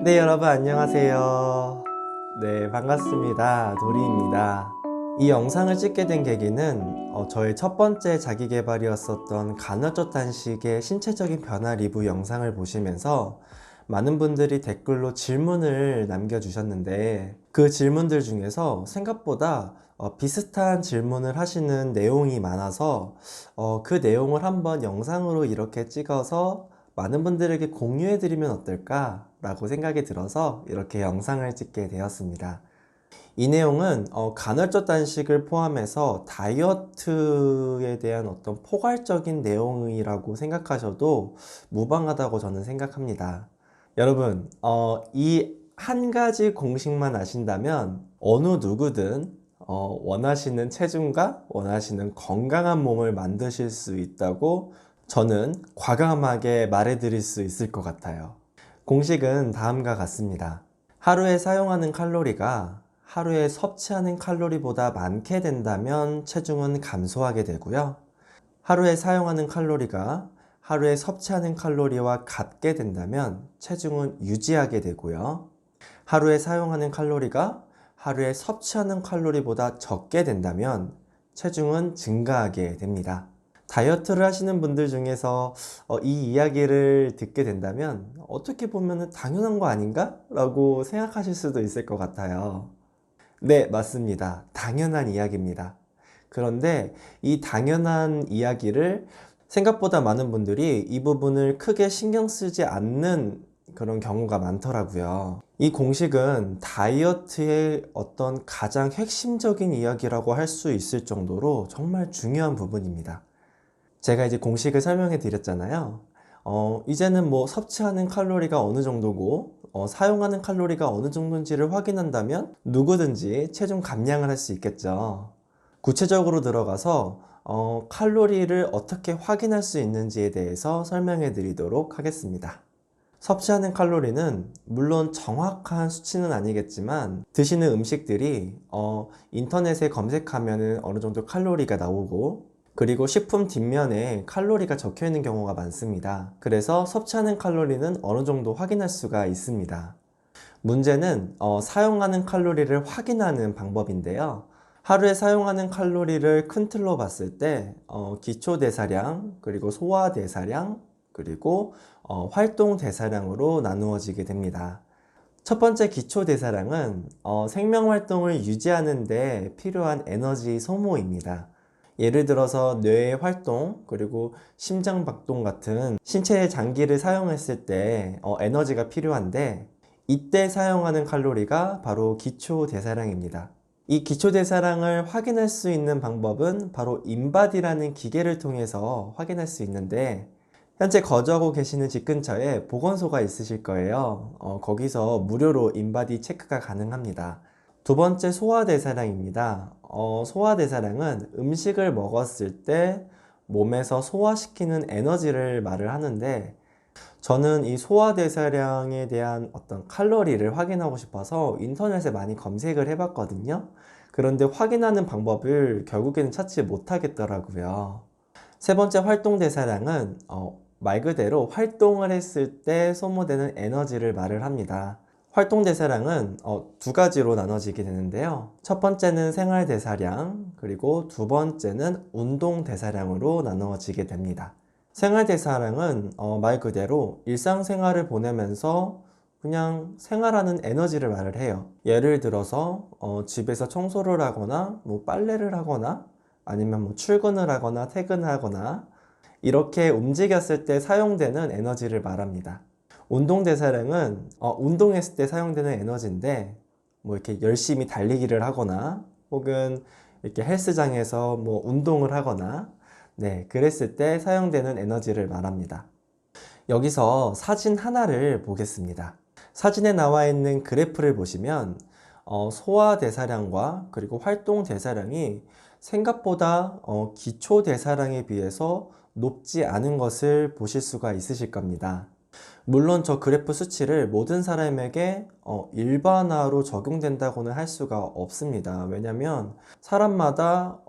네, 여러분 안녕하세요. 네, 반갑습니다. 도리입니다. 이 영상을 찍게 된 계기는 저의 첫 번째 자기계발이었었던 간헐적 단식의 신체적인 변화 리뷰 영상을 보시면서 많은 분들이 댓글로 질문을 남겨주셨는데, 그 질문들 중에서 생각보다 비슷한 질문을 하시는 내용이 많아서 그 내용을 한번 영상으로 이렇게 찍어서 많은 분들에게 공유해 드리면 어떨까 라고 생각이 들어서 이렇게 영상을 찍게 되었습니다. 이 내용은 간헐적 단식을 포함해서 다이어트에 대한 어떤 포괄적인 내용이라고 생각하셔도 무방하다고 저는 생각합니다. 여러분, 이 한 가지 공식만 아신다면 어느 누구든 원하시는 체중과 원하시는 건강한 몸을 만드실 수 있다고 저는 과감하게 말해드릴 수 있을 것 같아요. 공식은 다음과 같습니다. 하루에 사용하는 칼로리가 하루에 섭취하는 칼로리보다 많게 된다면 체중은 감소하게 되고요. 하루에 사용하는 칼로리가 하루에 섭취하는 칼로리와 같게 된다면 체중은 유지하게 되고요. 하루에 사용하는 칼로리가 하루에 섭취하는 칼로리보다 적게 된다면 체중은 증가하게 됩니다. 다이어트를 하시는 분들 중에서 이 이야기를 듣게 된다면 어떻게 보면 당연한 거 아닌가? 라고 생각하실 수도 있을 것 같아요. 네, 맞습니다. 당연한 이야기입니다. 그런데 이 당연한 이야기를 생각보다 많은 분들이 이 부분을 크게 신경 쓰지 않는 그런 경우가 많더라고요. 이 공식은 다이어트의 어떤 가장 핵심적인 이야기라고 할 수 있을 정도로 정말 중요한 부분입니다. 제가 이제 공식을 설명해 드렸잖아요. 이제는 뭐 섭취하는 칼로리가 어느 정도고 사용하는 칼로리가 어느 정도인지를 확인한다면 누구든지 체중 감량을 할 수 있겠죠. 구체적으로 들어가서 칼로리를 어떻게 확인할 수 있는지에 대해서 설명해 드리도록 하겠습니다. 섭취하는 칼로리는 물론 정확한 수치는 아니겠지만 드시는 음식들이 인터넷에 검색하면 어느 정도 칼로리가 나오고, 그리고 식품 뒷면에 칼로리가 적혀 있는 경우가 많습니다. 그래서 섭취하는 칼로리는 어느 정도 확인할 수가 있습니다. 문제는 사용하는 칼로리를 확인하는 방법인데요. 하루에 사용하는 칼로리를 큰 틀로 봤을 때 기초대사량, 그리고 소화대사량, 그리고 활동대사량으로 나누어지게 됩니다. 첫 번째 기초대사량은 생명활동을 유지하는 데 필요한 에너지 소모입니다. 예를 들어서 뇌의 활동, 그리고 심장박동 같은 신체의 장기를 사용했을 때 에너지가 필요한데, 이때 사용하는 칼로리가 바로 기초대사량입니다. 이 기초대사량을 확인할 수 있는 방법은 바로 인바디라는 기계를 통해서 확인할 수 있는데, 현재 거주하고 계시는 집 근처에 보건소가 있으실 거예요. 거기서 무료로 인바디 체크가 가능합니다. 두 번째, 소화대사량입니다. 소화대사량은 음식을 먹었을 때 몸에서 소화시키는 에너지를 말을 하는데, 저는 이 소화대사량에 대한 어떤 칼로리를 확인하고 싶어서 인터넷에 많이 검색을 해봤거든요. 그런데 확인하는 방법을 결국에는 찾지 못하겠더라고요. 세 번째, 활동대사량은 말 그대로 활동을 했을 때 소모되는 에너지를 말을 합니다. 활동대사량은 두 가지로 나눠지게 되는데요. 첫 번째는 생활대사량, 그리고 두 번째는 운동대사량으로 나누어지게 됩니다. 생활대사량은 말 그대로 일상생활을 보내면서 그냥 생활하는 에너지를 말을 해요. 예를 들어서 집에서 청소를 하거나 뭐 빨래를 하거나 아니면 뭐 출근을 하거나 퇴근을 하거나 이렇게 움직였을 때 사용되는 에너지를 말합니다. 운동대사량은 운동했을 때 사용되는 에너지인데, 뭐 이렇게 열심히 달리기를 하거나 혹은 이렇게 헬스장에서 뭐 운동을 하거나, 네, 그랬을 때 사용되는 에너지를 말합니다. 여기서 사진 하나를 보겠습니다. 사진에 나와 있는 그래프를 보시면 소화대사량과 그리고 활동대사량이 생각보다 기초대사량에 비해서 높지 않은 것을 보실 수가 있으실 겁니다. 물론 저 그래프 수치를 모든 사람에게 일반화로 적용된다고는 할 수가 없습니다. 왜냐하면 사람마다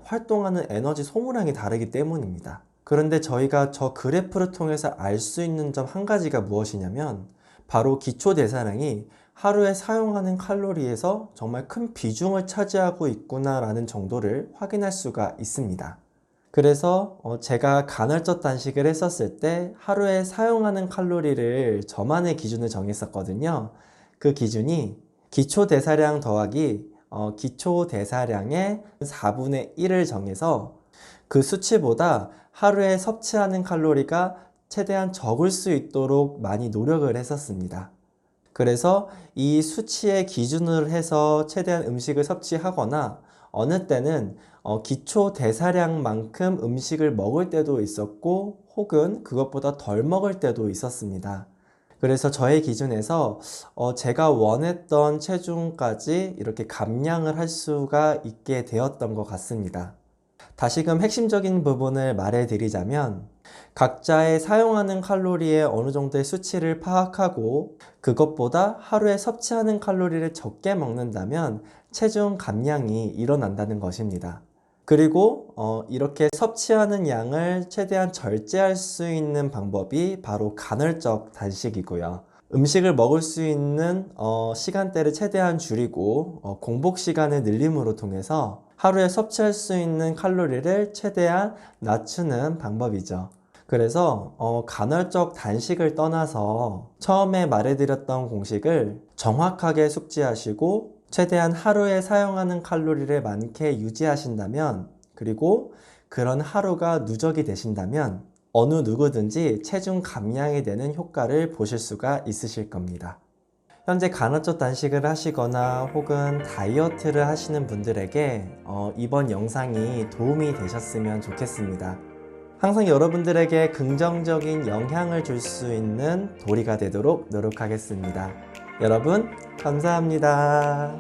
활동하는 에너지 소모량이 다르기 때문입니다. 그런데 저희가 저 그래프를 통해서 알 수 있는 점 한 가지가 무엇이냐면, 바로 기초대사량이 하루에 사용하는 칼로리에서 정말 큰 비중을 차지하고 있구나라는 정도를 확인할 수가 있습니다. 그래서 제가 간헐적 단식을 했었을 때 하루에 사용하는 칼로리를 저만의 기준을 정했었거든요. 그 기준이 기초대사량 더하기 기초대사량의 4분의 1을 정해서 그 수치보다 하루에 섭취하는 칼로리가 최대한 적을 수 있도록 많이 노력을 했었습니다. 그래서 이 수치의 기준을 해서 최대한 음식을 섭취하거나 어느 때는 기초 대사량만큼 음식을 먹을 때도 있었고 혹은 그것보다 덜 먹을 때도 있었습니다. 그래서 저의 기준에서 제가 원했던 체중까지 이렇게 감량을 할 수가 있게 되었던 것 같습니다. 다시금 핵심적인 부분을 말해드리자면 각자의 사용하는 칼로리의 어느 정도의 수치를 파악하고 그것보다 하루에 섭취하는 칼로리를 적게 먹는다면 체중 감량이 일어난다는 것입니다. 그리고 이렇게 섭취하는 양을 최대한 절제할 수 있는 방법이 바로 간헐적 단식이고요. 음식을 먹을 수 있는 시간대를 최대한 줄이고 공복 시간을 늘림으로 통해서 하루에 섭취할 수 있는 칼로리를 최대한 낮추는 방법이죠. 그래서 간헐적 단식을 떠나서 처음에 말해드렸던 공식을 정확하게 숙지하시고 최대한 하루에 사용하는 칼로리를 많게 유지하신다면, 그리고 그런 하루가 누적이 되신다면 어느 누구든지 체중 감량이 되는 효과를 보실 수가 있으실 겁니다. 현재 간헐적 단식을 하시거나 혹은 다이어트를 하시는 분들에게 이번 영상이 도움이 되셨으면 좋겠습니다. 항상 여러분들에게 긍정적인 영향을 줄 수 있는 도리가 되도록 노력하겠습니다. 여러분, 감사합니다.